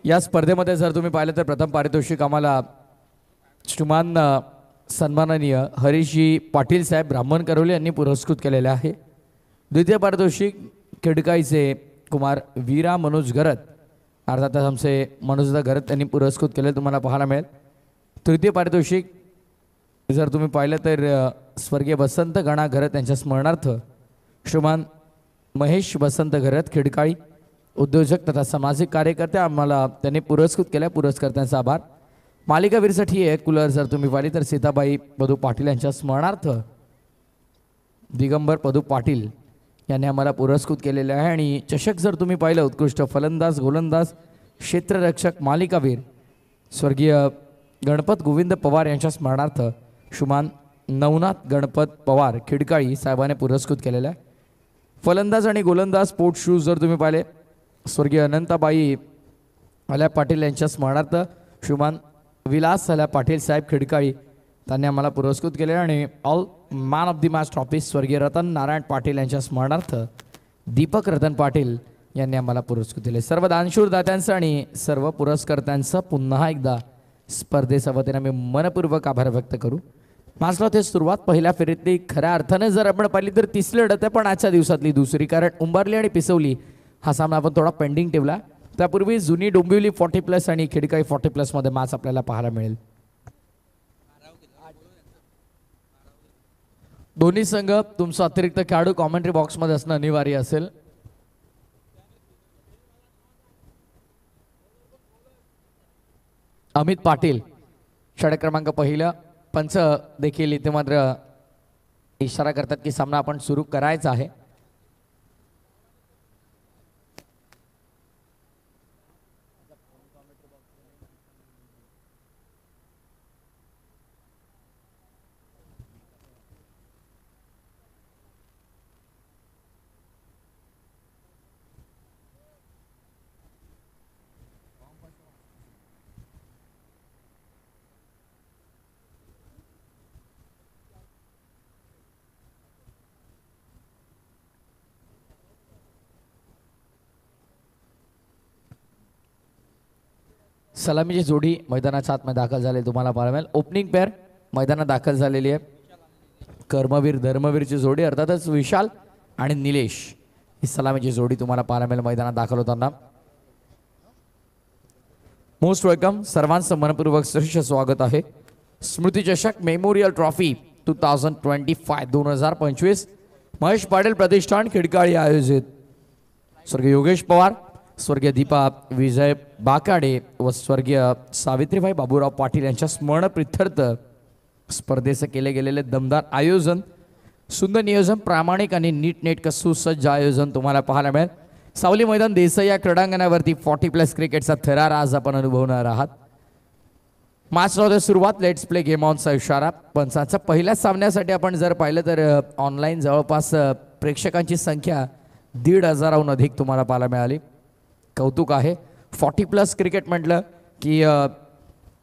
या स्पर्धेमध्ये जर तुम्ही पाहिलं तर प्रथम पारितोषिक आम्हाला श्रीमान सन्माननीय हरीशजी पाटील साहेब ब्राह्मण करवले यांनी पुरस्कृत केलेले आहे। द्वितीय पारितोषिक खिडकाईचे कुमार वीरा मनोज गरत, अर्थातच आमचे मनोजदा गरत यांनी पुरस्कृत केले तुम्हाला पाहायला मिळेल। तृतीय पारितोषिक जर तुम्ही पाहिलं तर स्वर्गीय वसंत गणा गरत यांच्या स्मरणार्थ श्रीमान महेश वसंत गरत खिडकाळी उद्योजक तथा सामाजिक कार्यकर्ते आम्हाला त्यांनी पुरस्कृत केल्या। पुरस्कर्त्यांचा आभार। मालिकावीरसाठी एक कूलर जर तुम्ही पाहिली तर सीताबाई पदू पाटील यांच्या स्मरणार्थ दिगंबर पदू पाटील यांनी आम्हाला पुरस्कृत केलेले आहे। आणि चषक जर तुम्ही पाहिलं उत्कृष्ट फलंदाज गोलंदाज क्षेत्ररक्षक मालिकावीर स्वर्गीय गणपत गोविंद पवार यांच्या स्मरणार्थ श्रीमान नवनाथ गणपत पवार खिडकाळी साहेबांनी पुरस्कृत केलेला आहे। फलंदाज आणि गोलंदाज स्पोर्ट शूज जर तुम्ही पाहिले स्वर्गीय अनंताबाई आल्या पाटील यांच्या स्मरणार्थ श्रीमान विलास आल्या पाटील साहेब खिडकाळी त्यांनी आम्हाला पुरस्कृत केले। आणि all man of the match trophy स्वर्गीय रतन नारायण पाटील यांच्या स्मरणार्थ दीपक रतन पाटील यांनी आम्हाला पुरस्कृत दिले। सर्व दानशूर दात्यांचं आणि सर्व पुरस्कर्त्यांचं पुन्हा एकदा स्पर्धेच्या वतीने मी मनपूर्वक आभार व्यक्त करू। मासला ते सुरुवात पहिल्या फेरीतली खऱ्या अर्थाने जर आपण पाहिली तर तिसरी लढत आहे, पण आजच्या दिवसातली दुसरी, कारण उंबरली आणि पिसवली हा सामना आपण थोडा पेंडिंग ठेवला। त्यापूर्वी जुनी डोंबिवली 40+ आणि खिडकाई 40+ मध्ये मॅच आपल्याला पाहायला मिळेल। दोन्ही संघ तुमचा अतिरिक्त खेळाडू कॉमेंट्री बॉक्समध्ये असणं अनिवार्य असेल। अमित पाटील षटक क्रमांक पहिला, पंच देखील इथे मात्र इशारा करतात की सामना आपण सुरू करायचा आहे। सलामीची जोडी मैदानाच्या आतमध्ये दाखल झाली तुम्हाला पाहायला मिळेल। ओपनिंग पेअर मैदानात दाखल झालेली आहे। कर्मवीर धर्मवीरची जोडी अर्थातच विशाल आणि निलेश ही सलामीची जोडी तुम्हाला पाहायला मिळेल मैदानात दाखल होताना। मोस्ट वेलकम, सर्वांचं मनपूर्वक सहर्ष स्वागत आहे। स्मृती चषक मेमोरियल ट्रॉफी 2025 महेश पाटील प्रतिष्ठान खिडकाळी आयोजित स्वर्गीय योगेश पवार, स्वर्गीय दीपा विजय बाकाडे व स्वर्गीय सावित्रीबाई बाबूराव पाटील यांच्या स्मरणप्रीत्यर्थ स्पर्धेचं केले गेलेले दमदार आयोजन, सुंदर नियोजन, प्रामाणिक आणि नीटनेटकं सुसज्ज आयोजन तुम्हाला पाहायला मिळेल। सावली मैदान देसाई या क्रीडांगणावरती 40+ क्रिकेटचा थरार आज आपण अनुभवणार आहात। मॅचला सुरुवात लेट्स प्ले गेम ऑनचा इशारा। पंचांच्या पहिल्या सामन्यासाठी आपण जर पाहिलं तर ऑनलाईन जवळपास प्रेक्षकांची संख्या 1,500हून अधिक तुम्हाला पाहायला मिळाली। कौतुक आहे। 40+ क्रिकेट म्हटलं की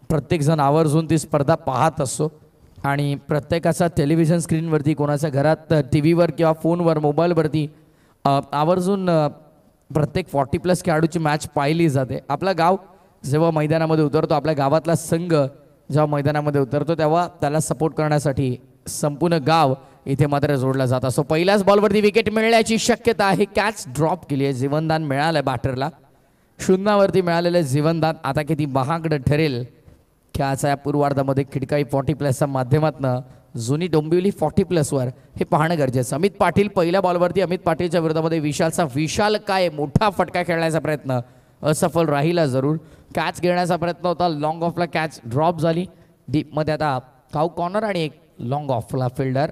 प्रत्येकजण आवर्जून ती स्पर्धा पाहत असतो आणि प्रत्येकाचा टेलिव्हिजन स्क्रीनवरती, कोणाच्या घरात टीव्हीवर किंवा फोनवर मोबाईलवरती आवर्जून प्रत्येक 40+ खेळाडूची मॅच पाहिली जाते। आपला गाव जेव्हा मैदानामध्ये उतरतो, आपल्या गावातला संघ जेव्हा मैदानामध्ये उतरतो तेव्हा त्याला सपोर्ट करण्यासाठी संपूर्ण गाव इथे मात्र जोडला जात असतो। पहिल्याच बॉलवरती विकेट मिळण्याची शक्यता आहे। कॅच ड्रॉप केली आहे, जीवनदान मिळालंय बॅटरला। शून्यावरती मिळालेलं जीवनदान आता किती महागडं ठरेल खेळाच्या या पूर्वार्धामध्ये खिडकाई 40+च्या माध्यमातून जुनी डोंबिवली 40+ वर हे पाहणं गरजेचं। अमित पाटील पहिल्या बॉलवरती, अमित पाटीलच्या विरोधामध्ये विशाल काय मोठा फटका खेळण्याचा प्रयत्न असफल राहिला जरूर। कॅच घेण्याचा प्रयत्न होता, लॉंग ऑफला कॅच ड्रॉप झाली। डीपमध्ये आता काऊ कॉर्नर आणि एक लॉंग ऑफला fielder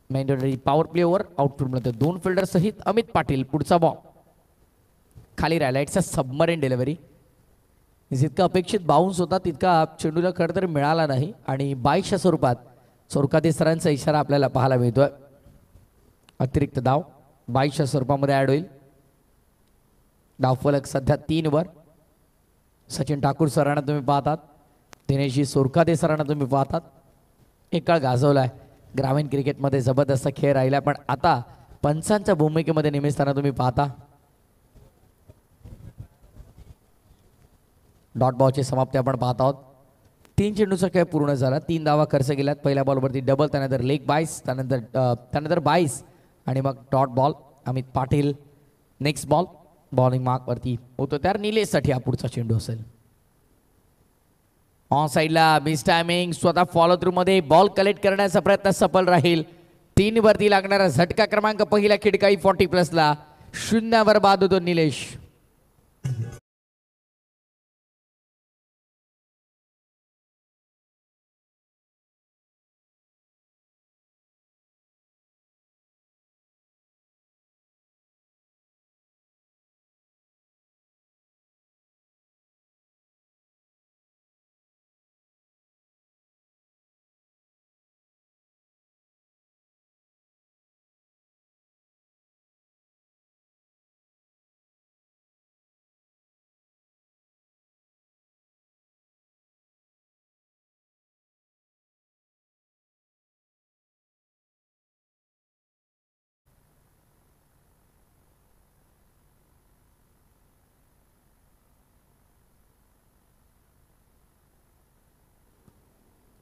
mandatory power play over आउटफील्डमध्ये 2 फिल्डर सहित अमित पाटील। पुढचा बॉल खाली राहिला, इट्स अ सबमरीन डिलिव्हरी। जितका अपेक्षित बाउन्स होता तितका चेंडूला खरं तर मिळाला नाही आणि 22च्या स्वरूपात चौरकाते सरांचा इशारा आपल्याला पाहायला मिळतोय। अतिरिक्त धाव 22च्या स्वरूपामध्ये ॲड होईल। धावफलक सध्या 3 वर। सचिन ठाकूर सरांना तुम्ही पाहतात, दिनेशजी सोरकाते सरांना तुम्ही पाहतात। एक काळ गाजवलाय ग्रामीण क्रिकेटमध्ये, जबरदस्त खेळ राहिला, पण आता पंचांच्या भूमिकेमध्ये निमित्तानं तुम्ही पाहता डॉट बॉलची समाप्ती आपण पाहत आहोत. 3 चेंडूचा खेळ पूर्ण झाला. 3 धावा खर्च केल्यात. पहिल्या बॉलवरती डबल, त्यानंतर लेग बाईस, त्यानंतर बाईस आणि मग dot ball. Amit Patil next ball bowling mark वरती होतो त्यार निलेशसाठी हा पुढचा चेंडू असेल. ऑन साईडला मिस टायमिंग, स्वतः फॉलो थ्रू मध्ये बॉल कलेक्ट करण्याचा प्रयत्न सफल राहील. 3 वरती लागणारा झटका क्रमांक पहिला खिडकाई 40+ला 0 बाद होतो निलेश.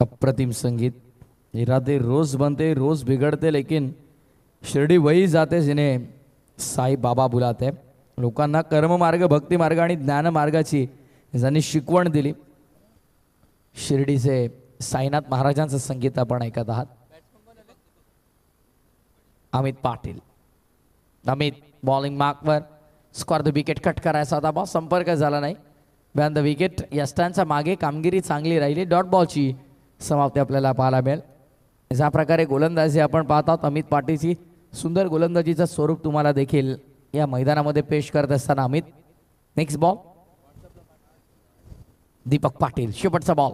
अप्रतिम संगीत. इरादे रोज बनते रोज बिगड़ते, लेकिन शिर्डी वही जाते जिन्हें साई बाबा बुलाते. लोकांना कर्ममार्ग, भक्ती मार्ग आणि ज्ञान मार्गाची ज्यांनी शिकवण दिली, शिर्डीचे साईनाथ महाराजांचं संगीत आपण ऐकत आहात. अमित पाटील. अमित बॉलिंग मार्कवर. स्कॉर द विकेट कट करायचा होता, बॉल संपर्क झाला नाही. Ban the wicket. यष्टांच्या मागे कामगिरी चांगली राहिली. डॉट बॉलची समाप्ती आपल्याला पाहायला मिळेल. ज्या प्रकारे गोलंदाजी आपण पाहतात, अमित पाटीलची सुंदर गोलंदाजीचं स्वरूप तुम्हाला देखील या मैदानामध्ये पेश करत असताना अमित. Next ball Deepak Patil. शेवटचा बॉल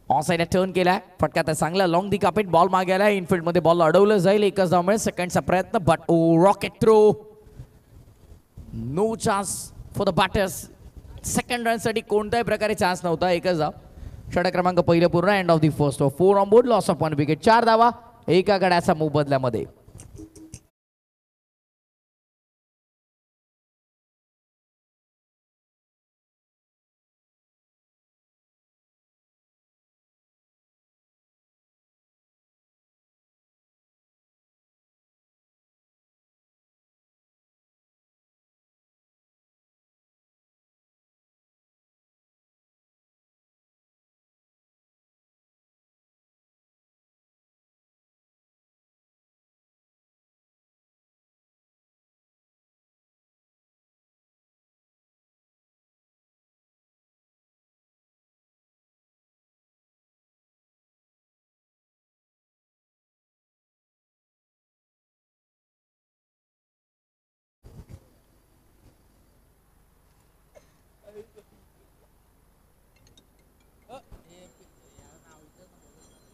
ऑन साईडला टर्न केलाय. फटक्यात चांगला लॉंग दी कापेट बॉल मागे आला. इनफिल्ड मध्ये बॉल अडवलं जाईल. एकच धाव मिळेल. सेकंडचा प्रयत्न, but rocket throw. No chance for the batters. Second run साठी कोणत्याही प्रकारे चान्स नव्हता. एकच धाव. षटक क्रमांक पहिलं पूर्ण. End of the first over. 4 on board, loss of 1 wicket. 4 धावा एका गड्याचा मोबदल्यामध्ये.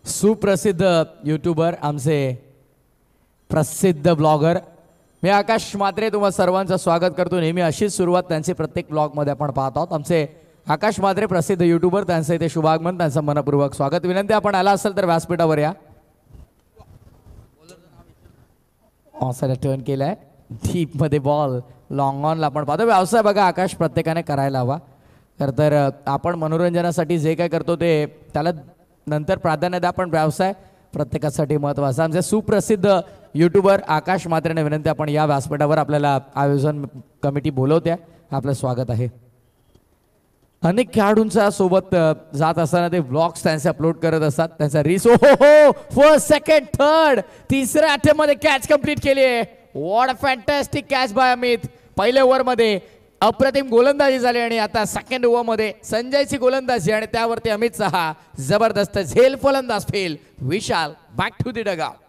सुप्रसिद्ध युट्यूबर, आमचे प्रसिद्ध ब्लॉगर मी आकाश म्हात्रे तुम्हा सर्वांचं स्वागत करतो. नेहमी अशीच सुरुवात त्यांची प्रत्येक ब्लॉगमध्ये आपण पाहत आहोत. आमचे आकाश म्हात्रे प्रसिद्ध युट्यूबर, त्यांचं इथे शुभागमन, त्यांचं मनपूर्वक स्वागत. विनंती, आपण आला असेल तर व्यासपीठावर या. ऑनसाईड टर्न केलाय. डीप मध्ये बॉल लॉंग ऑनला आपण पाहतो. व्यवसाय बघा आकाश प्रत्येकाने करायला हवा. तर आपण मनोरंजनासाठी जे काय करतो ते त्याला नंतर प्राधान्य द्या, पण व्यवसाय प्रत्येकासाठी महत्त्वाचा. आमचे सुप्रसिद्ध युट्यूबर आकाश म्हात्रेने विनंती, आपण या व्यासपीठावर. आपल्याला आयोजन कमिटी बोलवते, आपलं स्वागत आहे. अनेक खेळाडूंच्या सोबत जात असताना ते ब्लॉग्स त्यांचे अपलोड करत असतात. त्यांचा रीस हो फर्स्ट सेकंड थर्ड तिसऱ्या अटेम्प्ट मध्ये कॅच कंप्लीट केली आहे. What a fantastic catch by Amit. पहिल्या ओव्हर मध्ये अप्रतिम गोलंदाजी झाली आणि आता सेकंड ओव्हर मध्ये संजयची गोलंदाजी आणि त्यावरती अमितचा हा जबरदस्त झेल फलंदाज fail. Vishal back to the dugout.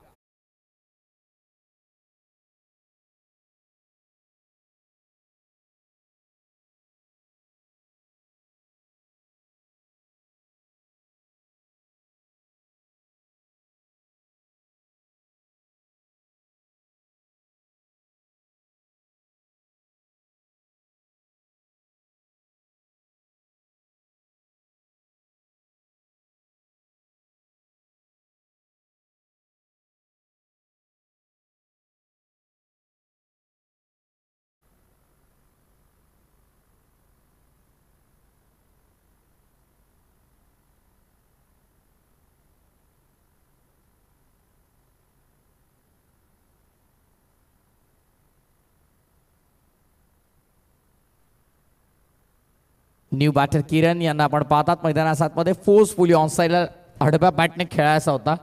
New batter Kiran यांना आपण पाहतात मैदानात मध्ये फोर्सफुली ऑन साईडला आडव्या बॅटने खेळायचा होता.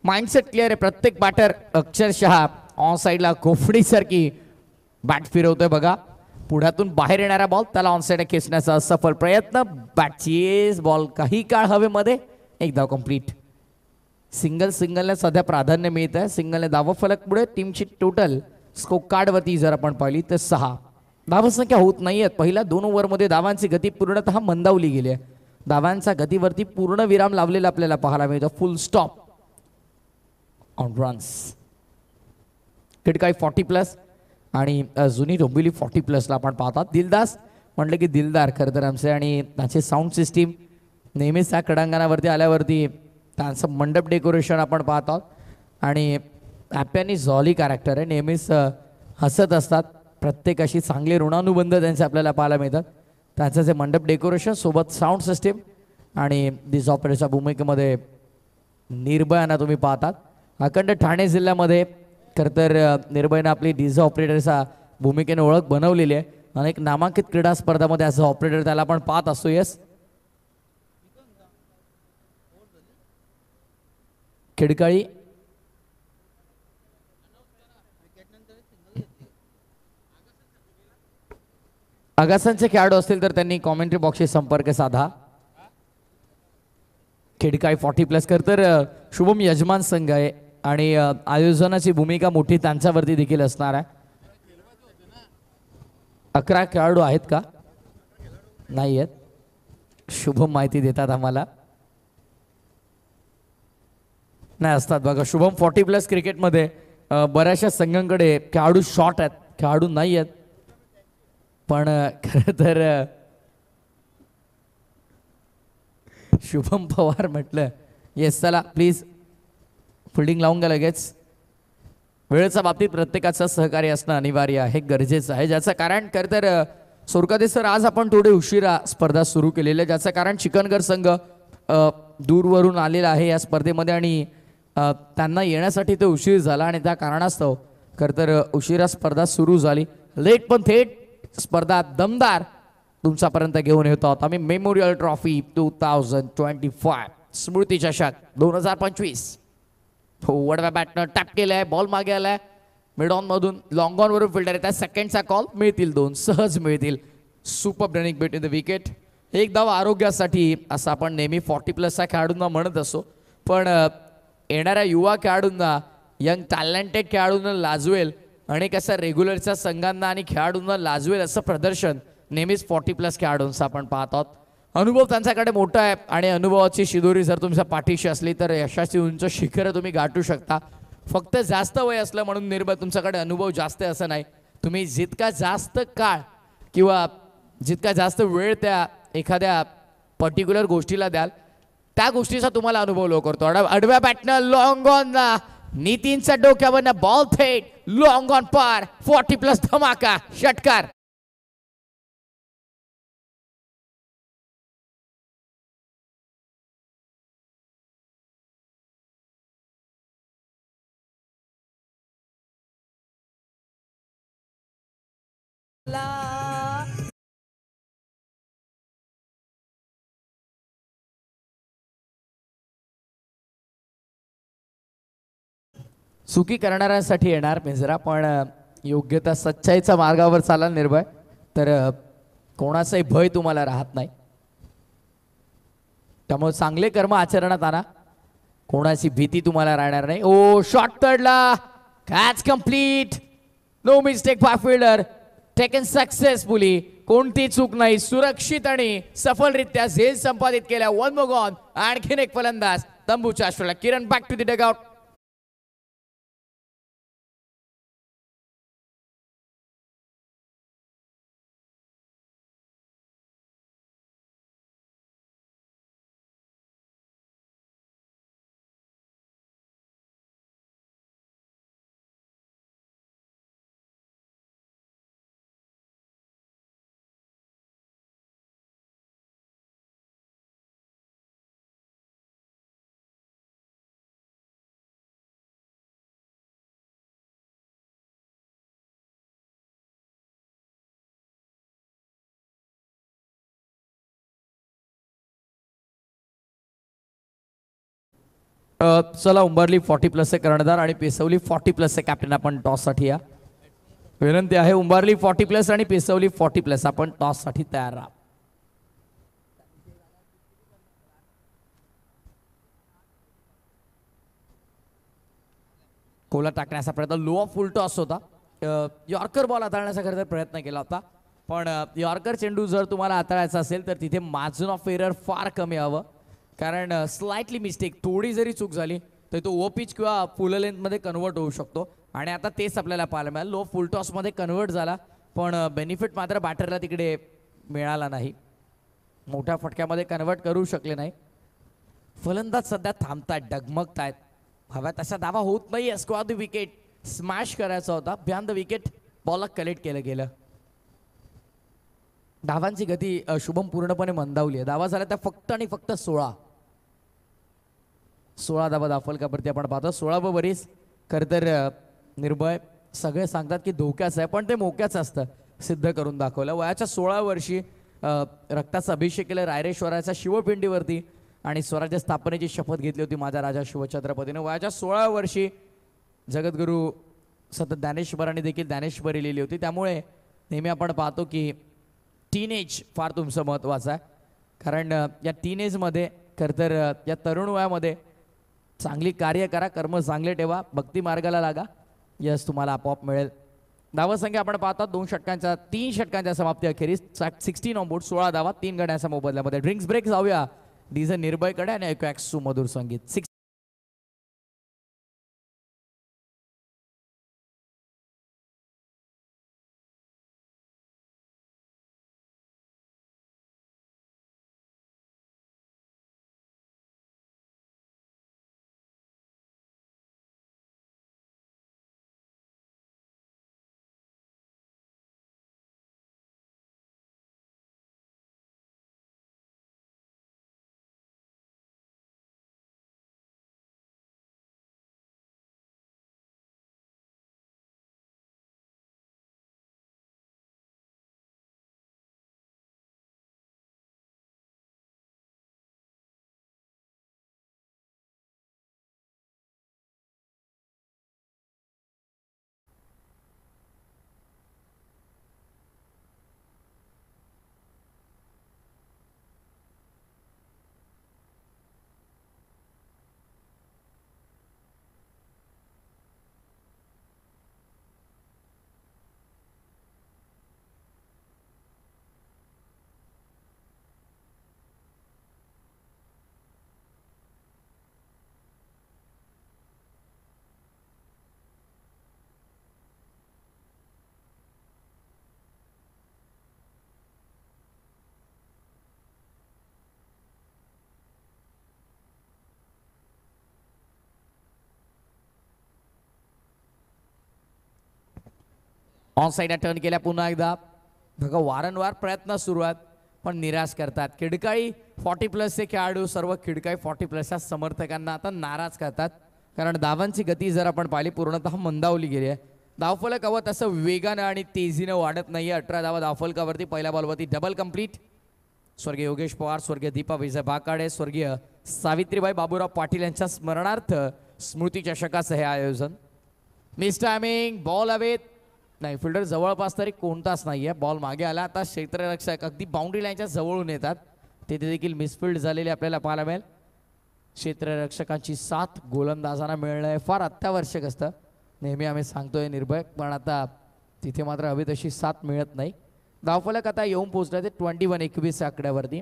माइंडसेट क्लिअर आहे. प्रत्येक बॅटर अक्षरशः ऑन साईडला गोफडीसारखी बॅट फिरवतोय बघा. पुढ्यातून बाहेर येणारा बॉल त्याला ऑन साईड खेचण्याचा सफल प्रयत्न. बॅटचीज बॉल काही काळ हवेमध्ये. एक धाव कंप्लीट. सिंगलने सध्या प्राधान्य मिळत आहे. सिंगलने धाव फलक पुढे. टीमची टोटल स्कोर कार्डवरती जर आपण पाहिली तर 6 धावसंख्या होत नाहीयेत. पहिल्या 2 ओव्हरमध्ये धावांची गती पूर्णतः मंदावली गेली आहे. धावांचा गतीवरती पूर्ण विराम लावलेला आपल्याला पाहायला मिळतो. Full stop on runs. Khidkai 40+ आणि जुनी डोंबिवली 40+ला आपण पाहतात. दिलदास म्हटलं की दिलदार खरं तर आमचे आणि त्याचे साऊंड सिस्टीम नेहमीच त्या क्रीडांगणावरती आल्यावरती त्यांचं मंडप डेकोरेशन आपण पाहत आहोत. आणि हॅपी आणि जॉली कॅरेक्टर आहे. नेहमीच हसत असतात. प्रत्येक अशी चांगले ऋणानुबंध त्यांचे आपल्याला पाहायला मिळतात. त्यांचं जे मंडप डेकोरेशन सोबत साऊंड सिस्टीम आणि दिस ऑपरेटरच्या भूमिकेमध्ये निर्भयाना तुम्ही पाहतात. अखंड ठाणे जिल्ह्यामध्ये खरं तर निर्भयनं आपली डीझे ऑपरेटरच्या भूमिकेने ओळख बनवलेली आहे. अनेक नामांकित क्रीडा स्पर्धामध्ये ॲज अ ऑपरेटर त्याला आपण पाहत असतो. येस खिडकाळी आगासांचे खेळाडू असतील तर त्यांनी कॉमेंट्री बॉक्सशी संपर्क साधा. खिडकाई 40+ खरं तर शुभम यजमान संघ आहे आणि आयोजनाची भूमिका मोठी त्यांच्यावरती देखील असणार आहे. 11 खेळाडू आहेत का? नाही आहेत. शुभम माहिती देतात आम्हाला. नाही असतात बघा. शुभम 40+ क्रिकेटमध्ये बऱ्याचशा संघांकडे खेळाडू शॉर्ट आहेत. खेळाडू नाही आहेत. पण खरं तर शुभम पवार म्हटलं. येस चला प्लीज फिल्डिंग लावून घ्या लगेच. वेळेच्या बाबतीत प्रत्येकाचं सहकार्य असणं अनिवार्य आहे, गरजेचं आहे. ज्याचं कारण खरं तर सोरकादे सर आज आपण थोडे उशिरा स्पर्धा सुरू केलेली आहे. ज्याचं कारण चिकनगर संघ दूरवरून आलेला आहे या स्पर्धेमध्ये आणि त्यांना येण्यासाठी ते उशीर झाला आणि त्या कारणास्तव खरं तर उशिरा स्पर्धा सुरू झाली. लेट पण थेट स्पर्धा दमदार तुमच्यापर्यंत घेऊन येतो आहोत आम्ही. मेमोरियल ट्रॉफी 2025 स्मृती चषक 2025. हो वडव्या बॅटनं टॅप केलाय. बॉल मागे आलाय. मिड ऑन मधून लॉंग ऑन वरून फिल्डर येतात. सेकंडचा कॉल मिळतील 2 सहज मिळतील. Super running between the wicket. एक धाव आरोग्यासाठी असं आपण नेहमी 40+च्या खेळाडूंना म्हणत असतो. पण येणाऱ्या युवा खेळाडूंना यंग टॅलेंटेड खेळाडूंना लाजवेल आणि कसं रेग्युलरच्या संघांना आणि खेळाडूंना लाजवेल असं प्रदर्शन नेहमीच 40+ खेळाडूंचा आपण पाहत आहोत. अनुभव त्यांच्याकडे मोठा आहे आणि अनुभवाची शिदोरी जर तुमच्या पाठीशी असली तर यशाची उंच शिखर तुम्ही गाठू शकता. फक्त जास्त वय असलं म्हणून निर्भय तुमच्याकडे अनुभव जास्त आहे असं नाही. तुम्ही जितका जास्त काळ किंवा जितका जास्त वेळ त्या एखाद्या पर्टिक्युलर गोष्टीला द्याल त्या गोष्टीचा तुम्हाला अनुभव लवकर करतो. आडव्या बॅटनं लॉंग ऑन नितीनच्या डोक्यावरनं बॉल थेट लॉंग ऑन पार. 40+ धमाका षटकार. चुकी करणाऱ्यांसाठी येणार पिंजरा पण योग्यता सच्चाईच्या मार्गावर चालाल निर्भय तर कोणाचाही भय तुम्हाला राहत नाही. त्यामुळे चांगले कर्म आचरणात आणा. कोणाची भीती तुम्हाला राहणार नाही. ओ शॉट तडला. Catch complete. No mistake by fielder. Taken successfully. कोणती चूक नाही. सुरक्षित आणि सफलरित्या झेल संपादित केल्या. 1 मोर ऑन. आणखीन एक फलंदाज तंबूच्या आश्रयाला. किरण बॅक टू द डगआउट. चला उंबरली 40+ कर्णधार आणि पेसवली 40+ कॅप्टन आपण टॉससाठी या. विनंती आहे उंबरली 40+ आणि पेसवली 40+ आपण टॉससाठी तयार राहा. कोला टाकण्याचा प्रयत्न, लो ऑफ फुल टॉस होता. यॉर्कर बॉल हाताळण्याचा खरं तर प्रयत्न केला होता, पण यॉर्कर चेंडू जर तुम्हाला हाताळायचा असेल तर तिथे मार्जिन ऑफ एरर फार कमी हवं. कारण स्लाइटली मिस्टेक, थोडी जरी चूक झाली तर तो ओ पिच किंवा फुल लेंथमध्ये कन्वर्ट होऊ शकतो. आणि आता तेच आपल्याला पाहायला मिळालं. लो फुल टॉसमध्ये कन्वर्ट झाला, पण बेनिफिट मात्र बॅटरला तिकडे मिळाला नाही. मोठ्या फटक्यामध्ये कन्वर्ट करू शकले नाही. फलंदाज सध्या थांबतायत, डगमगतायत. हव्या तसा धावा होत नाही. स्क्वॉर द विकेट, स्मॅश करायचा होता. बिहाइंड द विकेट बॉलला कलेक्ट केलं गेलं. धावांची गती शुभम पूर्णपणे मंदावली आहे. धावा झाल्या त्या फक्त आणि फक्त 16 धावा दाफलकावरती आपण पाहतो. 16 बरीच खरं तर निर्भय सगळे सांगतात की धोक्याचं आहे, पण ते मोक्याचं असतं. सिद्ध करून दाखवलं. वयाच्या 16 वर्षी रक्ताचा अभिषेक केला रायरेश्वराच्या शिवपिंडीवरती आणि स्वराज्य स्थापनेची शपथ घेतली होती माझ्या राजा शिवछत्रपतीने. वयाच्या 16 वर्षी जगद्गुरू सतत ज्ञानेश्वरांनी देखील ज्ञानेश्वरी लिहिली होती. त्यामुळे नेहमी आपण पाहतो की टीनेज फार तुमचं महत्त्वाचं आहे. कारण या टीनेजमध्ये खरं तर या तरुण वयामध्ये चांगली कार्य करा, कर्म चांगले ठेवा, भक्ती मार्गाला लागा, यश तुम्हाला आपोआप मिळेल. धावसंख्या आपण पाहतात 3 षटकांच्या समाप्ती अखेरीस 16 ऑन बोर्ड, 16 धावा, 3 गड्यांच्या मोबदल्यामध्ये. ड्रिंक्स ब्रेक जाऊया डीजे निर्भयकडे आणि ऐकूया सुमधुर संगीत. ऑन साईडला टर्न केल्या पुन्हा एकदा. बघा वारंवार प्रयत्न सुरू आहेत पण निराश करतात. खिडकाळी 40+ खेळाडू सर्व खिडकाळी 40+च्या समर्थकांना आता नाराज करतात. कारण धावांची गती जर आपण पाहिली पूर्णतः मंदावली गेली आहे. धावफलक हवं तसं वेगानं आणि तेजीनं वाढत नाही आहे. 18 धावा धावफलकावरती. पहिल्या बॉलवरती डबल कंप्लीट. स्वर्गीय योगेश पवार, स्वर्गीय दीपा विजय बाकाडे, स्वर्गीय सावित्रीबाई बाबूराव पाटील यांच्या स्मरणार्थ स्मृती चषकाचं हे आयोजन. मिस टायमिंग, बॉल हवेत नाही. फिल्डर जवळपास तरी कोणताच नाही आहे. बॉल मागे आला. आता क्षेत्ररक्षक अगदी बाउंड्री लाईनच्या जवळून येतात. तिथे देखील मिसफिल्ड झालेली आपल्याला पाहायला मिळेल. क्षेत्ररक्षकांची साथ गोलंदाजांना मिळणं हे फार अत्यावश्यक असतं. नेहमी आम्ही सांगतोय निर्भय, पण आता तिथे मात्र हवी तशी साथ मिळत नाही. धावफलक आता येऊन पोहोचलं ते 21-21 आकड्यावरती.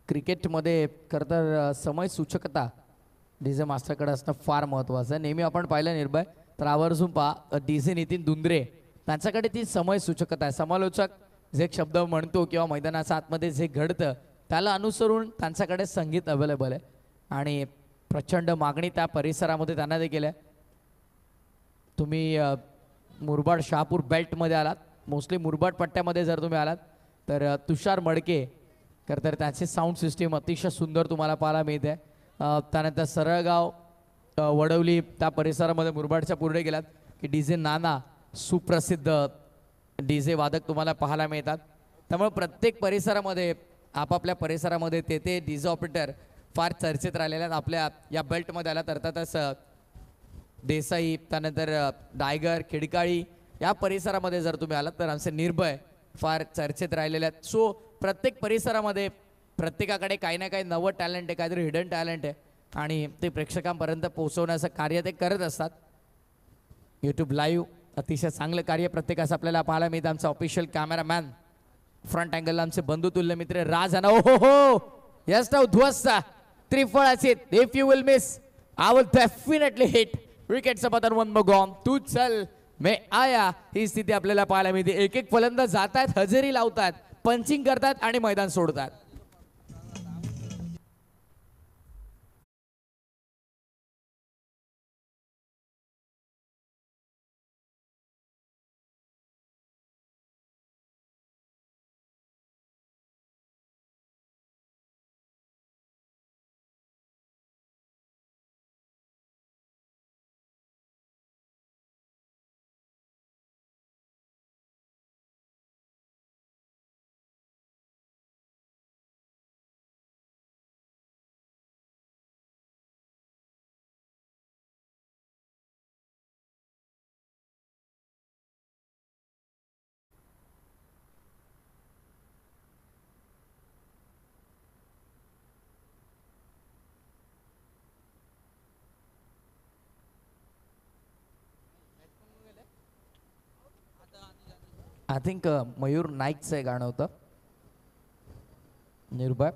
क्रिकेटमध्ये खरं तर समय सूचकता डीजे मास्टरकडे असणं फार महत्त्वाचं आहे. नेहमी आपण पाहिलं निर्भय तर आवर्जून पहा डीजे नितीन दुंद्रे त्यांच्याकडे ती समय सूचकता आहे. समालोचक जे शब्द म्हणतो किंवा मैदानाच्या आतमध्ये जे घडतं त्याला अनुसरून त्यांच्याकडे संगीत अवेलेबल आहे आणि प्रचंड मागणी त्या परिसरामध्ये त्यांना देखील आहे. तुम्ही मुरबाड शहापूर बेल्टमध्ये आलात, मोस्टली मुरबाड पट्ट्यामध्ये जर तुम्ही आलात तर तुषार मडके खरं तर त्याची साऊंड सिस्टीम अतिशय सुंदर तुम्हाला पाहायला मिळते. त्यानंतर सरळगाव, वडवली त्या परिसरामध्ये मुरबाडच्या पुढे गेलात की डीजे नाना सुप्रसिद्ध डीजे वादक तुम्हाला पाहायला मिळतात. त्यामुळे प्रत्येक परिसरामध्ये आपापल्या परिसरामध्ये ते डीजे ऑपरेटर फार चर्चेत राहिलेले आहेत. आपल्या या बेल्टमध्ये आला तर अर्थातच देसाई, त्यानंतर डायगर, खिडकाळी या परिसरामध्ये जर तुम्ही आलात तर आमचे निर्भय फार चर्चेत राहिलेले आहेत. सो प्रत्येक परिसरामध्ये प्रत्येकाकडे काही ना काही नवं टॅलेंट आहे, काहीतरी हिडन टॅलेंट आहे आणि ते प्रेक्षकांपर्यंत पोहोचवण्याचं कार्य ते करत असतात. यूट्यूब लाईव्ह अतिशय चांगलं कार्य प्रत्येकाचं आपल्याला पाहायला मिळतं. आमचा ऑफिशियल कॅमेरामॅन फ्रंट अँगलला आमचे बंधुतुल्य मित्र राज आणि हो हो यस ना उद्ध्वस्त त्रिफळ असित. If you will miss I will definitely hit विकेटचं पतन वन मग गॉन तू चल मे आया. ही स्थिती आपल्याला पाहायला मिळते. एक एक फलंदाज जात आहेत, हजेरी लावतात, पंचिंग करतात आणि मैदान सोडतात. आय थिंक मयूर नाईकचं गाणं होतं. निर्भय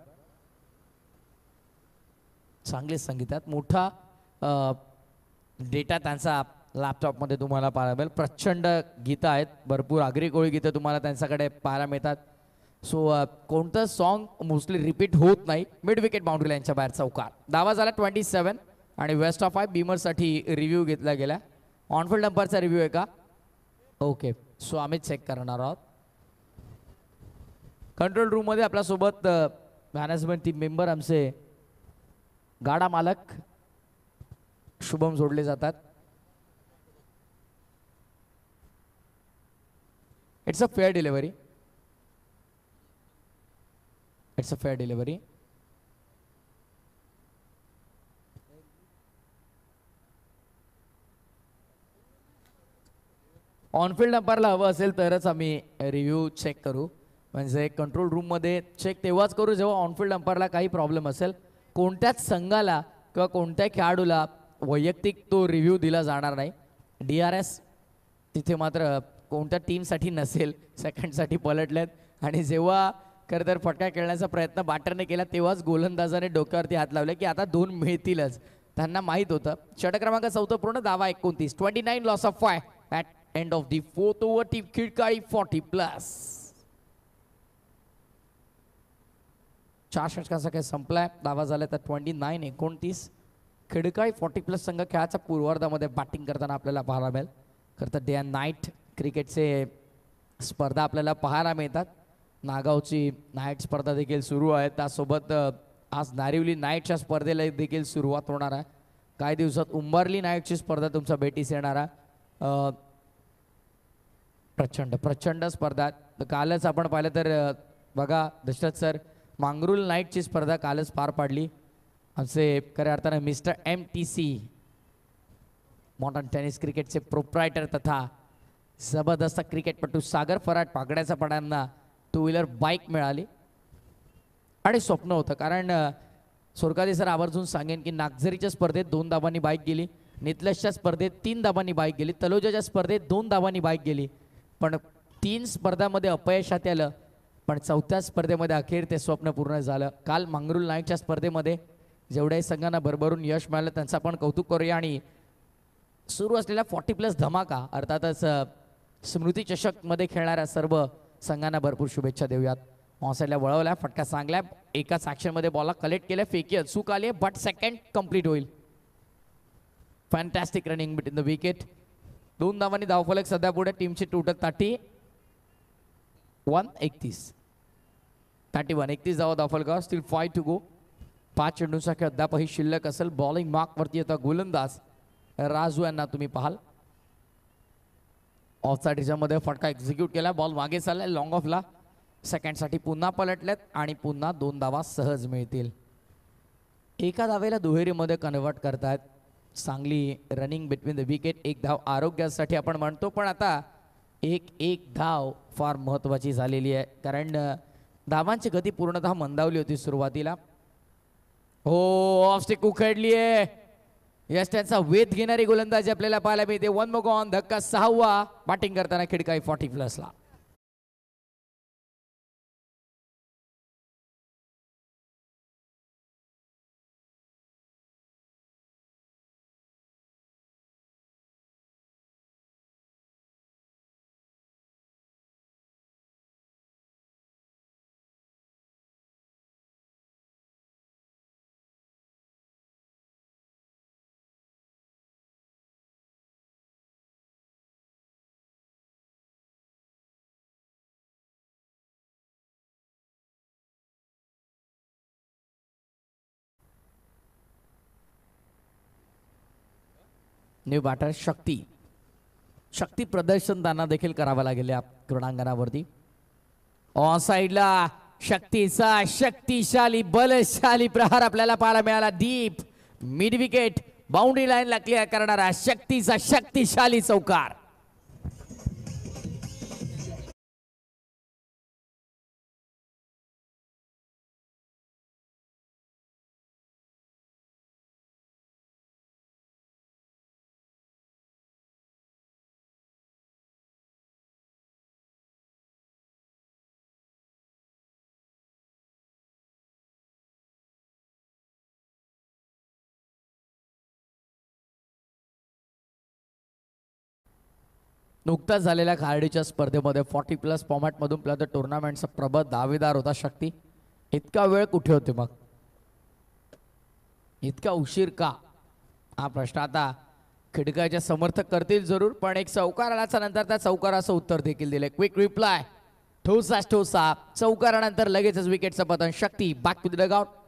चांगले संगीतात मोठा डेटा त्यांचा लॅपटॉपमध्ये तुम्हाला पाहायला मिळेल. प्रचंड गीतं आहेत, भरपूर आगरी कोळी गीतं तुम्हाला त्यांच्याकडे पाहायला मिळतात. सो कोणतं सॉन्ग मोस्टली रिपीट होत नाही. मिड विकेट बाउंड्री लाईनच्या बाहेर चौकार. धावा झाला 27 आणि वेस्ट ऑफ 5 बीमरसाठी रिव्ह्यू घेतला गेला. ऑनफिल्ड अंपायरचा रिव्ह्यू आहे का? ओके, सो आम्ही चेक करणार आहोत. कंट्रोल रूममध्ये आपल्यासोबत मॅनेजमेंट टीम मेंबर आमचे गाडा मालक शुभम जोडले जातात. It's a fair delivery. It's a fair delivery. On field अंपायरला हवं असेल तरच आम्ही रिव्ह्यू चेक करू. म्हणजे कंट्रोल रूममध्ये चेक तेव्हाच करू जेव्हा ऑनफिल्ड अंपायरला काही प्रॉब्लेम असेल. कोणत्याच संघाला किंवा कोणत्या खेळाडूला वैयक्तिक तो रिव्ह्यू दिला जाणार नाही. DRS तिथे मात्र कोणत्या टीमसाठी नसेल. सेकंडसाठी पलटलेत आणि जेव्हा खरं तर फटका खेळण्याचा प्रयत्न बॅटरने केला तेव्हाच गोलंदाजाने डोक्यावरती हात लावले की आता 2 मिळतीलच. त्यांना माहीत होतं. षटक क्रमांक 14 पूर्ण. धावा 29. 29 loss of 5 at end of the 4th over. Team Khidkali 40+. 4 षटकांचा काही संपलाय. धावा झाल्या तर 29-29. खिडकाळी 40+ संघ खेळाच्या पूर्वार्धामध्ये बॅटिंग करताना आपल्याला पाहायला मिळेल. खरं तर डे अँड नाईट क्रिकेटचे स्पर्धा आपल्याला पाहायला मिळतात. नागावची नाईट स्पर्धा देखील सुरू आहे. त्यासोबत आज नारिवली नाईटच्या स्पर्धेला देखील सुरुवात होणार आहे. काही दिवसात उंबरली नाईटची स्पर्धा तुमच्या भेटीस येणार आहे. प्रचंड स्पर्धा. तर कालच आपण पाहिलं तर बघा दशरथ सर, मांगरूल नाईटची स्पर्धा कालच पार पाडली. आमचे खऱ्या अर्थाने मिस्टर MTC मॉडर्न टेनिस क्रिकेटचे प्रोप्रायटर तथा जबरदस्त क्रिकेटपटू सागर फराट पाकड्याचा पडांना 2 व्हीलर बाईक मिळाली आणि स्वप्न होतं. कारण सोरकादी सर आवर्जून सांगेन की नागझरीच्या स्पर्धेत 2 धावांनी बाईक गेली. नितलसच्या स्पर्धेत 3 धावांनी बाईक गेली. तलोजाच्या स्पर्धेत 2 धावांनी बाईक गेली. पण 3 स्पर्धामध्ये अपयशात आलं. पण 4थ्या स्पर्धेमध्ये अखेर ते स्वप्न पूर्ण झालं. काल मांगरूल नाईटच्या स्पर्धेमध्ये जेवढ्याही संघांना भरभरून यश मिळालं त्यांचं आपण कौतुक करूया. आणि सुरू असलेला 40+ धमाका अर्थातच स्मृती चषकमध्ये खेळणाऱ्या सर्व संघांना भरपूर शुभेच्छा देऊयात. ऑनसाईडला वळवल्या, फटका चांगला. एकाच ॲक्शनमध्ये बॉलला कलेक्ट केलं. फेकी अचूक आली बट सेकंड कंप्लीट होईल. Fantastic running between the wicket. 2 धावांनी धावफलक सध्या पुढे. टीमची टोटल 31 धावा धावफलकावर. Steel 5 to go. 5 चेंडूंचा खेळ अद्यापही शिल्लक असेल. बॉलिंग मार्कवरती येतो गोलंदाज राजू यांना तुम्ही पाहाल. ऑफसाईड मध्ये फटका एक्झिक्यूट केला. बॉल मागे चाललाय लॉंग ऑफला. सेकंडसाठी पुन्हा पलटलेत आणि पुन्हा 2 धावा सहज मिळतील. एका धावेला दुहेरीमध्ये कन्वर्ट करतात. चांगली रनिंग बिटवीन द विकेट. एक धाव आरोग्यासाठी आपण म्हणतो, पण आता एक धाव फार महत्त्वाची झालेली आहे, कारण धावांची गती पूर्णतः मंदावली होती सुरुवातीला. हो, ऑफ स्टिक उखडली आहे. यस, त्यांचा वेध घेणारी गोलंदाजी आपल्याला पाहायला मिळते. 1 मोर ऑन. धक्का 6वा बॅटिंग करताना खिडकाई 40+ला. न्यू बॅटर शक्ती प्रदर्शन त्यांना देखील करावं लागेल या क्रीडांगणावरती. ऑन साईडला शक्तीचा शक्तिशाली बलशाली प्रहार आपल्याला पाहायला मिळाला. डीप मिड विकेट बाउंड्री लाईनला क्लिअर करणारा शक्तीचा शक्तिशाली चौकार. नुकताच झालेल्या खार्डीच्या स्पर्धेमध्ये 40+ फॉर्मॅटमधून प्लस टुर्नामेंटचा प्रबळ दावेदार होता शक्ती. इतका वेळ कुठे होते मग, इतका उशीर का, हा प्रश्न आता खिडकाचे समर्थक करतील जरूर, पण एक चौकार आल्याच्या नंतर त्या चौकाराचं उत्तर देखील दिले. क्विक रिप्लाय, ठोसा चौकारानंतर लगेचच विकेटचं पतन. शक्ती बॅक टू द डगआउट.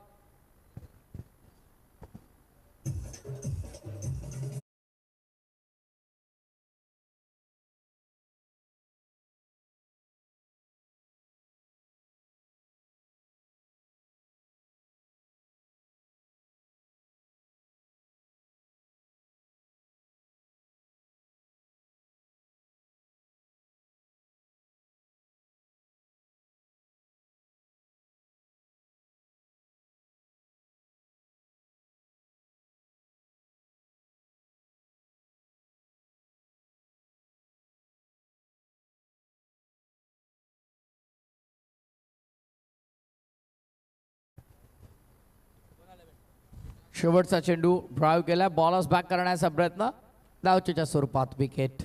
शेवटचा चेंडू ड्राईव्ह केला. बॉलर्स बॅक करण्याचा प्रयत्न, धावचेच्या स्वरूपात विकेट.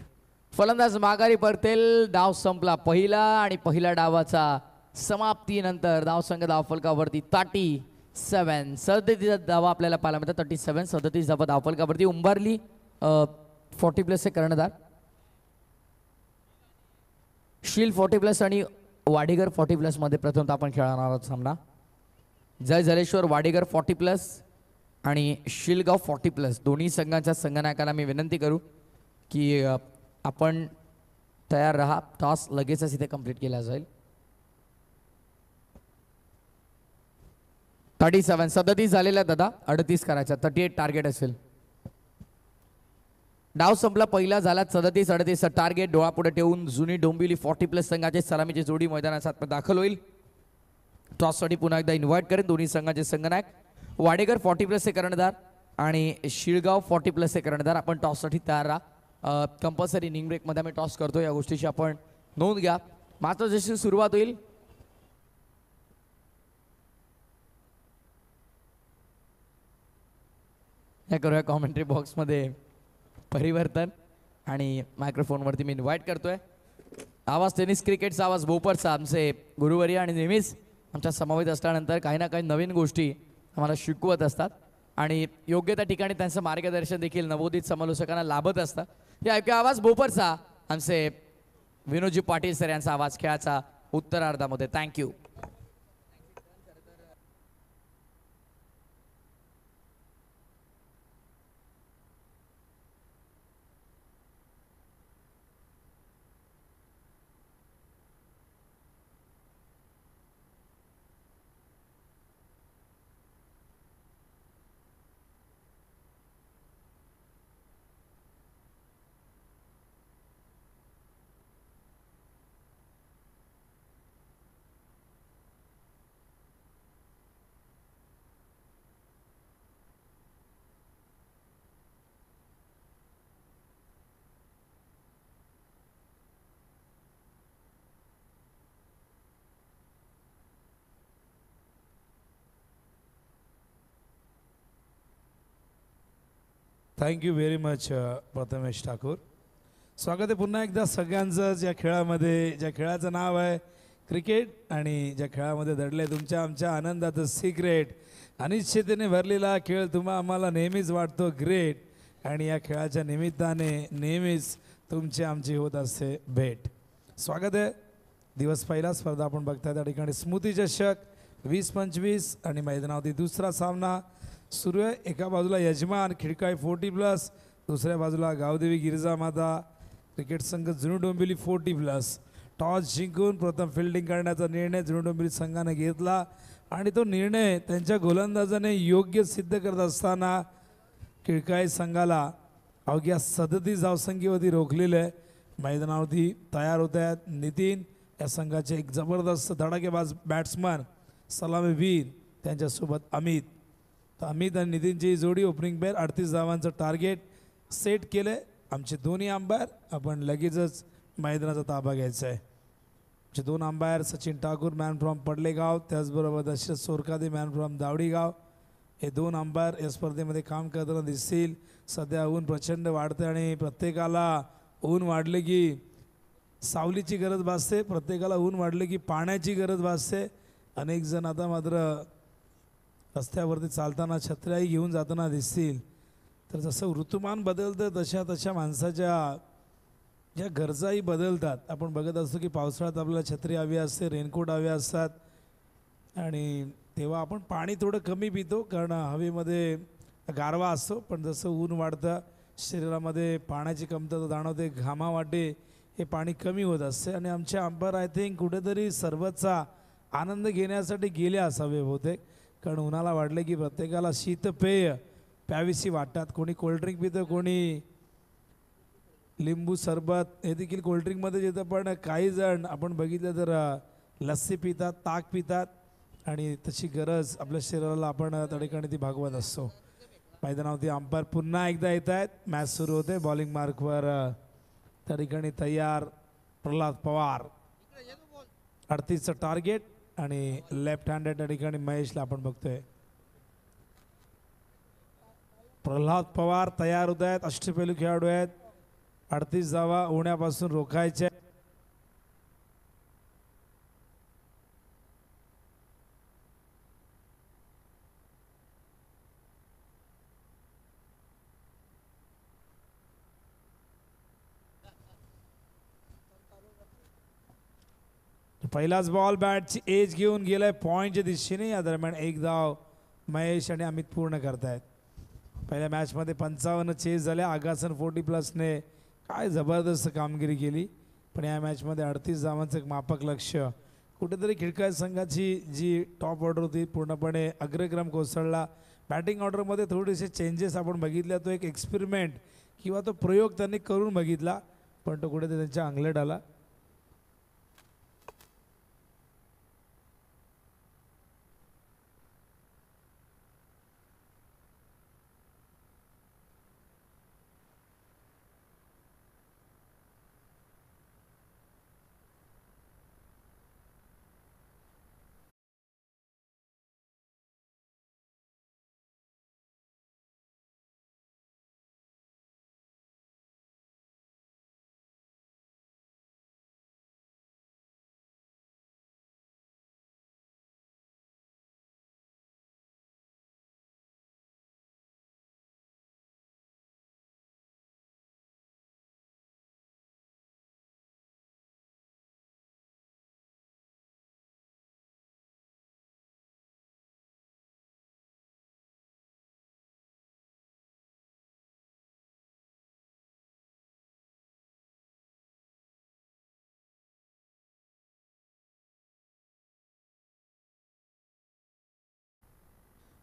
फलंदाज माघारी परतेल. डाव संपला पहिला आणि पहिल्या डावाचा समाप्तीनंतर धावसंघ धावफलकावरती 37 37 धावा आपल्याला पाहायला मिळतात. 37 37 धावा धावफलकावरती उंबारली. 40+ कर्णधार शील 40+ आणि वाडेकर 40+ मध्ये प्रथमतः आपण खेळणार आहोत सामना. जय जलेश्वर वाडेकर 40+ आणि शिलगाव 40+. दोन्ही संघांच्या संघनायकांना मी विनंती करू की आपण तयार रहा. टॉस लगेचच इथे कंप्लीट केला जाईल. 37 37 झालेला दादा, 38 करायचा. 38 टार्गेट असेल. डाव संपला पहिला, झाला 37 38 टार्गेट. डोळापुढे ठेवून जुनी डोंबिवली 40+ संघाचे सलामीची जोडी मैदानात आतमध्ये दाखल होईल. टॉससाठी पुन्हा एकदा इन्व्हाइट करेन दोन्ही संघाचे संघनायक. वाडेकर 40+ कर्णधार आणि शिळगाव 40+ कर्णधार. आपण टॉससाठी तयार राहा. कंपल्सरी इनिंग ब्रेकमध्ये आम्ही टॉस करतो, या गोष्टीची आपण नोंद घ्या. मात्र जशी सुरुवात होईल हे करूया कॉमेंट्री बॉक्समध्ये परिवर्तन आणि मायक्रोफोनवरती मी इन्व्हाइट करतोय. आवाज टेनिस क्रिकेटचा आवाज भोपरचा आमचे गुरुवारी आणि नेहमीच आमच्या समावेश असल्यानंतर काही ना काही नवीन गोष्टी आम्हाला शिकवत असतात आणि योग्य त्या ठिकाणी त्यांचं मार्गदर्शन देखील नवोदित समालोचकांना लाभत असतं. हे ऐकूया आवाज भोपरचा आमचे विनोदजी पाटील सर यांचा आवाज खेळाचा उत्तरार्धामध्ये. Thank you. Thank you very much Prathamesh Thakur. स्वागत आहे पुन्हा एकदा सगळ्यांचं ज्या खेळामध्ये, ज्या खेळाचं नाव आहे क्रिकेट आणि ज्या खेळामध्ये दडले तुमच्या आमच्या आनंदाचं सिक्रेट. अनिश्चिततेने भरलेला खेळ तुम्हा आम्हाला नेहमीच वाटतो ग्रेट आणि या खेळाच्या निमित्ताने नेहमीच तुमची आमची होत असते भेट. स्वागत आहे. दिवस पहिला स्पर्धा आपण बघताय त्या ठिकाणी स्मृती चषक 20-25 आणि मैदानावरती दुसरा सामना सुरू आहे. एका बाजूला यजमान खिडकाई 40+, दुसऱ्या बाजूला गावदेवी गिरिजा माता क्रिकेट संघ जुनी डोंबिवली 40+. टॉस जिंकून प्रथम फिल्डिंग करण्याचा निर्णय जुनी डोंबिवली संघाने घेतला आणि तो निर्णय त्यांच्या गोलंदाजाने योग्य सिद्ध करत असताना खिडकाई संघाला अवघ्या 37 धावसंख्येवरती रोखलेलं आहे. मैदानावरती तयार होत आहेत नितीन, या संघाचे एक जबरदस्त धडाकेबाज बॅट्समन सलामीवीर, त्यांच्यासोबत अमित. तर अमित आणि नितीनची जोडी ओपनिंग पेअर 38 धावांचं टार्गेट सेट केलं आहे. आमचे दोन्ही अंपायर आपण लगेचच मैदानाचा ताबा घ्यायचा आहे. आमचे दोन umpire Sachin Thakur man from Padalegaon, त्याचबरोबर दशरथ सोरकादे मॅन फ्रॉम दावडीगाव, हे दोन अंपायर या स्पर्धेमध्ये काम करताना दिसतील. सध्या ऊन प्रचंड वाढते आणि प्रत्येकाला ऊन वाढले की सावलीची गरज भासते, प्रत्येकाला ऊन वाढले की पाण्याची गरज भासते. अनेक जण आता मात्र रस्त्यावरती चालताना छत्र्याही घेऊन जाताना दिसतील. तर जसं ऋतुमान बदलतं तशा तशा माणसाच्या ज्या गरजाही बदलतात. आपण बघत असतो की पावसाळ्यात आपल्याला छत्री हवी असते, रेनकोट हवे असतात आणि तेव्हा आपण पाणी थोडं कमी पितो कारण हवेमध्ये गारवा असतो. पण जसं ऊन वाढतं शरीरामध्ये पाण्याची कमतरता जाणवते, घामावाटे हे पाणी कमी होत असते आणि आमचे अंपायर आय थिंक कुठेतरी सर्वचा आनंद घेण्यासाठी गेले असावे बहुतेक, कारण उन्हाला वाढले की प्रत्येकाला शीतपेय प्यावीशी वाटतात. कोणी कोल्ड्रिंक पितं, कोणी लिंबू सरबत हे देखील कोल्ड्रिंकमध्ये येतं. पण काही जण आपण बघितलं तर लस्सी पितात, ताक पितात आणि तशी गरज आपल्या शरीराला आपण त्या ठिकाणी ती भागवत असतो. मैदानावरती अंपायर पुन्हा एकदा येत आहेत. मॅच सुरू होते. बॉलिंग मार्कवर त्या ठिकाणी तयार प्रल्हाद पवार, 38चं टार्गेट आणि लेफ्ट हँडेड त्या ठिकाणी महेशला आपण बघतोय. प्रल्हाद पवार तयार होत आहेत. अष्टपैलू खेळाडू आहेत. 38 धावा होण्यापासून रोखायचे. पहिलाच बॉल बॅटची एज घेऊन गेलाय पॉईंटच्या दिशेने. या दरम्यान एक धाव महेश आणि अमित पूर्ण करतायत. पहिल्या मॅचमध्ये 55 चेस झाल्या. आगासन 40+ने काय जबरदस्त कामगिरी केली, पण या मॅचमध्ये 38 धावांचं एक मापक लक्ष. कुठेतरी खिडकाई संघाची जी टॉप ऑर्डर होती पूर्णपणे अग्रक्रम कोसळला. बॅटिंग ऑर्डरमध्ये थोडेसे चेंजेस आपण बघितल्या. तो एक एक्सपेरिमेंट किंवा तो प्रयोग त्यांनी करून बघितला, पण तो कुठेतरी त्यांच्या अंगलट आला.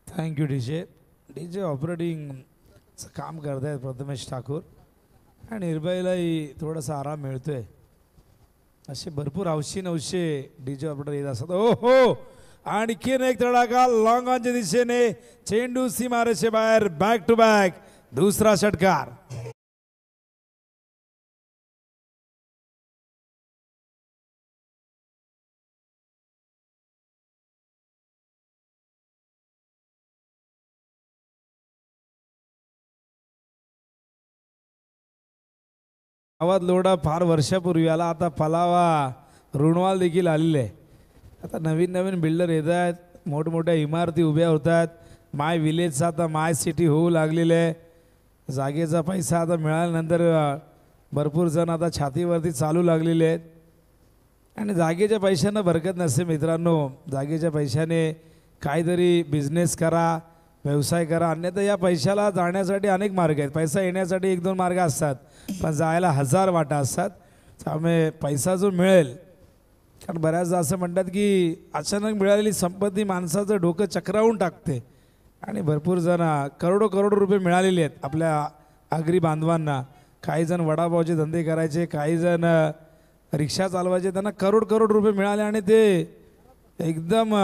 थँक्यू डीजे ऑपरेटिंगचं काम करत आहेत प्रथमेश ठाकूर आणि निर्भयलाही थोडासा आराम मिळतोय. असे भरपूर हौशी नवशे डीजे ऑपरेटर येत असतात. ओ हो, आणखीन एक तडाखा लॉंग ऑनच्या दिशेने, चेंडू सीमारेषे बाहेर, बॅक टू बॅक दुसरा षटकार. आवाज लोढा फार वर्षापूर्वी आला, आता फलावा रुणवाल देखील आलेले आहे. आता नवीन नवीन बिल्डर येत आहेत, मोठमोठ्या इमारती उभ्या होत आहेत. माय विलेजचा आता माय सिटी होऊ लागलेले आहे. जागेचा पैसा आता मिळाल्यानंतर भरपूर जण आता छातीवरती चालू लागलेले आहेत. आणि जागेच्या पैशानं बरकत नसते मित्रांनो. जागेच्या पैशाने काहीतरी बिझनेस करा, व्यवसाय करा, अन्यथा या पैशाला जाण्यासाठी अनेक मार्ग आहेत. पैसा येण्यासाठी 1-2 मार्ग असतात, पण जायला 1000 वाटा असतात. त्यामुळे पैसा जो मिळेल, कारण बऱ्याचदा असं म्हणतात की अचानक मिळालेली संपत्ती माणसाचं डोकं चक्रावून टाकते. आणि भरपूर जण करोडो रुपये मिळालेले आहेत आपल्या आगरी बांधवांना. काही जण वडापावचे धंदे करायचे, काही जण रिक्षा चालवायचे, त्यांना करोड रुपये मिळाले आणि ते एकदम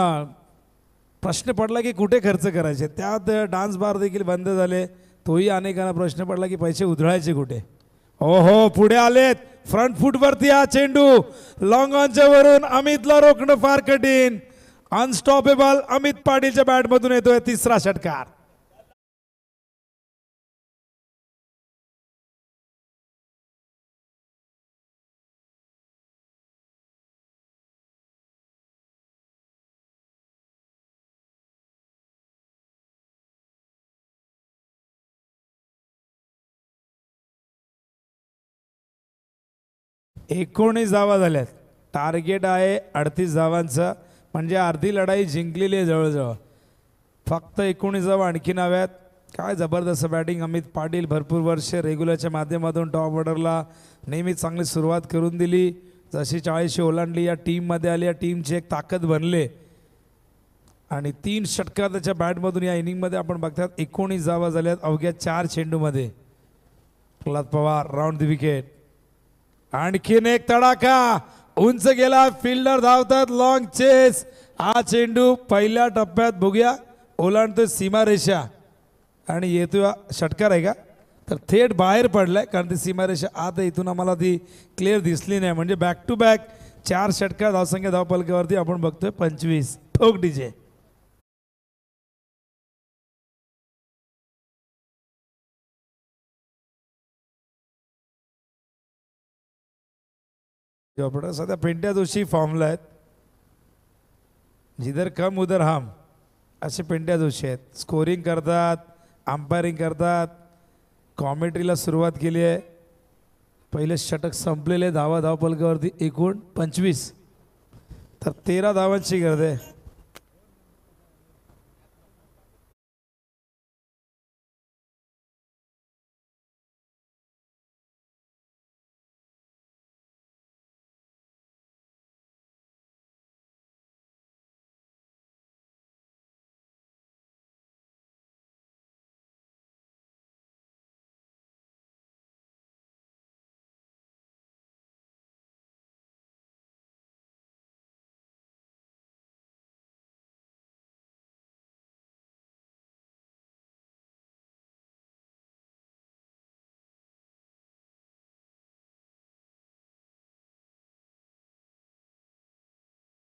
प्रश्न पडला की कुठे खर्च करायचे. त्यात डान्स बार देखील बंद झाले. तोही अनेकांना प्रश्न पडला की पैसे उधळायचे कुठे. ओहो, पुढे आलेत फ्रंट फूटवरती हा चेंडू लॉंग ऑनच्या वरून अमितला रोखणं फार कठीण. अनस्टॉपेबल अमित पाटीलच्या बॅटमधून येतोय तिसरा षटकार. एकोणीस धावा झाल्यात. टार्गेट आहे 38 धावांचं, म्हणजे अर्धी लढाई जिंकलेली आहे जवळजवळ. फक्त 19 धावा आणखी हव्यात. काय जबरदस्त बॅटिंग अमित पाटील. भरपूर वर्ष रेग्युलरच्या माध्यमातून टॉप ऑर्डरला नेहमी चांगली सुरुवात करून दिली. जशी 40 ओलांडली, या टीममध्ये आली, या टीमची एक ताकद बनले. आणि 3 षटकार त्याच्या बॅटमधून या इनिंगमध्ये आपण बघतात. 19 धावा झाल्यात अवघ्या 4 चेंडूमध्ये. Pralhad Pawar round the wicket. आणखीन एक तडाखा उंच गेला, फिल्डर धावतात, लॉंग चेस. हा चेंडू पहिल्या टप्प्यात बघूया ओलांडतोय सीमारेषा आणि येतोय. षटकार आहे का? तर थेट बाहेर पडलाय, कारण ती सीमारेषा आत इथून आम्हाला ती क्लिअर दिसली नाही. म्हणजे बॅक टू बॅक 4 षटकार धावसंख्या धावपलकावरती आपण बघतोय 25. ठोक डीजे. सध्या पेंट्या जोशी फॉर्मला आहेत. जिधर कम उधर हम असे पेंट्या जोशी आहेत. स्कोरिंग करतात, अंपायरिंग करतात, कॉमेंट्रीला सुरुवात केली आहे. पहिले षटक संपलेले. धावपलकावरती एकूण 25. तर 13 धावांची गरज आहे.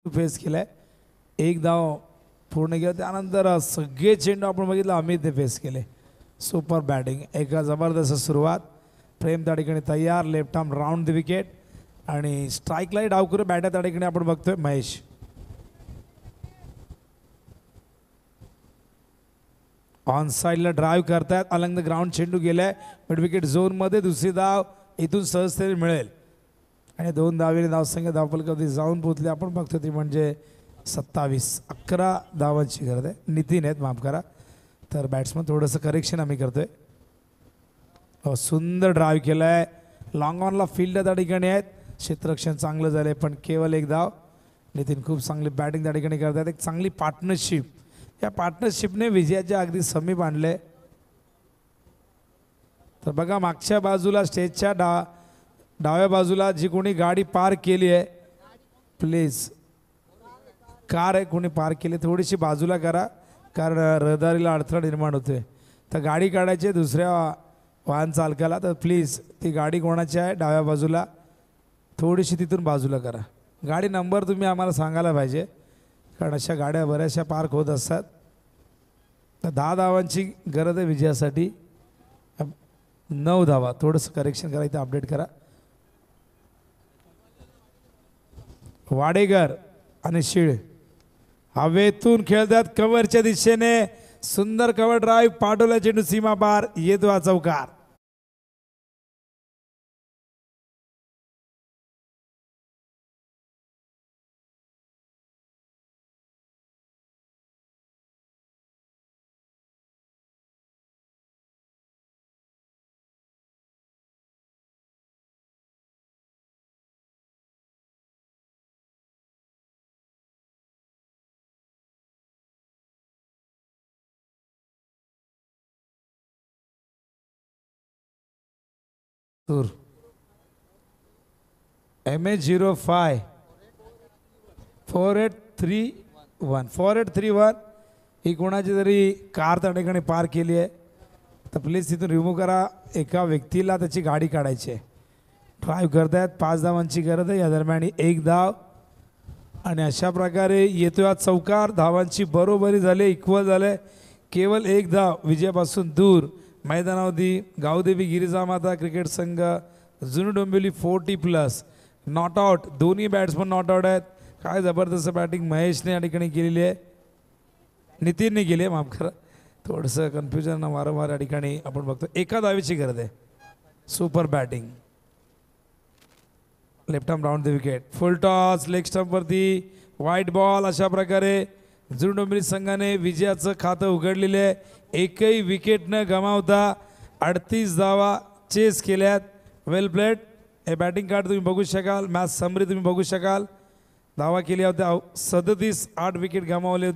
फेस केलाय. एक धाव पूर्ण केलं, त्यानंतर सगळे चेंडू आपण बघितलं अमितने फेस केले. सुपर बॅटिंग, एक जबरदस्त सुरुवात. प्रेम त्या ठिकाणी तयार, left arm round the wicket. आणि स्ट्राईकलाही डाव करू बॅटर त्या ठिकाणी आपण बघतोय महेश. ऑन साईडला ड्राईव्ह करतायत, अलंग द ग्राउंड चेंडू गेलाय मिड विकेट झोनमध्ये. दुसरी धाव इथून सहजतेने मिळेल आणि 2 धावेने धावसंख्या धावपलकावरती जाऊन पोहोचले. आपण बघतो ती म्हणजे 27. 11 धावांची गरज आहे. नितीन आहेत, माफ करा. तर बॅट्समन थोडंसं करेक्शन आम्ही करतोय. सुंदर ड्राईव्ह केला आहे. लॉंग ऑनला फील्ड त्या ठिकाणी आहेत. क्षेत्ररक्षण चांगलं झालं आहे, पण केवळ एक धाव. नितीन खूप चांगली बॅटिंग त्या ठिकाणी करतात. एक चांगली पार्टनरशिप. या पार्टनरशिपने विजयाच्या अगदी समीप आणले. तर बघा मागच्या बाजूला स्टेजच्या डाव्या बाजूला जी कोणी गाडी पार्क केली आहे, प्लीज कार आहे कोणी पार्क केली थोडीशी बाजूला करा, कारण रहदारीला अडथळा निर्माण होतोय. तर गाडी काढायची दुसऱ्या वाहन चालकाला, तर प्लीज ती गाडी कोणाची आहे डाव्या बाजूला थोडीशी तिथून बाजूला करा. गाडी नंबर तुम्ही आम्हाला सांगायला पाहिजे, कारण अशा गाड्या बऱ्याचशा पार्क होत असतात. तर 10 धावांची गरज आहे विजयासाठी. 9 धावा. थोडंसं करेक्शन करा, इथं अपडेट करा. वाडेकर आणि शिळ हवेतून खेळतात कव्हरच्या दिशेने. सुंदर कव्हर ड्राईव्ह, पाठवला चेंडू सीमा पार, येतो हा चौकार. MH05 4831 ही कोणाची तरी कार त्या ठिकाणी पार्क केली आहे, तर प्लीज तिथून रिमूव्ह करा. एका व्यक्तीला त्याची गाडी काढायची आहे. ड्राईव्ह करतायत, 5 धावांची गरज आहे. या दरम्यान 1 धाव आणि अशा प्रकारे येतो हा चौकार. धावांची बरोबरी झाली, इक्वल झाले. केवळ 1 धाव विजयापासून दूर. मैदानावरती गावदेवी गिरिजामाता क्रिकेट संघ जुनू डोंबिवली 40+. नॉट आउट, दोन्ही बॅट्समन नॉट आउट आहेत. काय जबरदस्त बॅटिंग महेशने या ठिकाणी केलेली आहे, नितीनने केली आहे, माफ करा. थोडंसं कन्फ्युजन वारंवार या ठिकाणी आपण बघतो. एका धावेची गरज आहे. Super batting. Left arm round the wicket. Full toss leg स्टंपवरती व्हाईट बॉल. अशा प्रकारे जुनू डोंबिवली संघाने विजयाचं खातं उघडलेलं आहे. एकही विकेट न गमावता 38 धावा चेस केल्यात. वेल प्लेड. हे बॅटिंग कार्ड तुम्ही बघू शकाल, मॅच समरी तुम्ही बघू शकाल. धावा केल्या होत्या 37, 8 विकेट गमावले.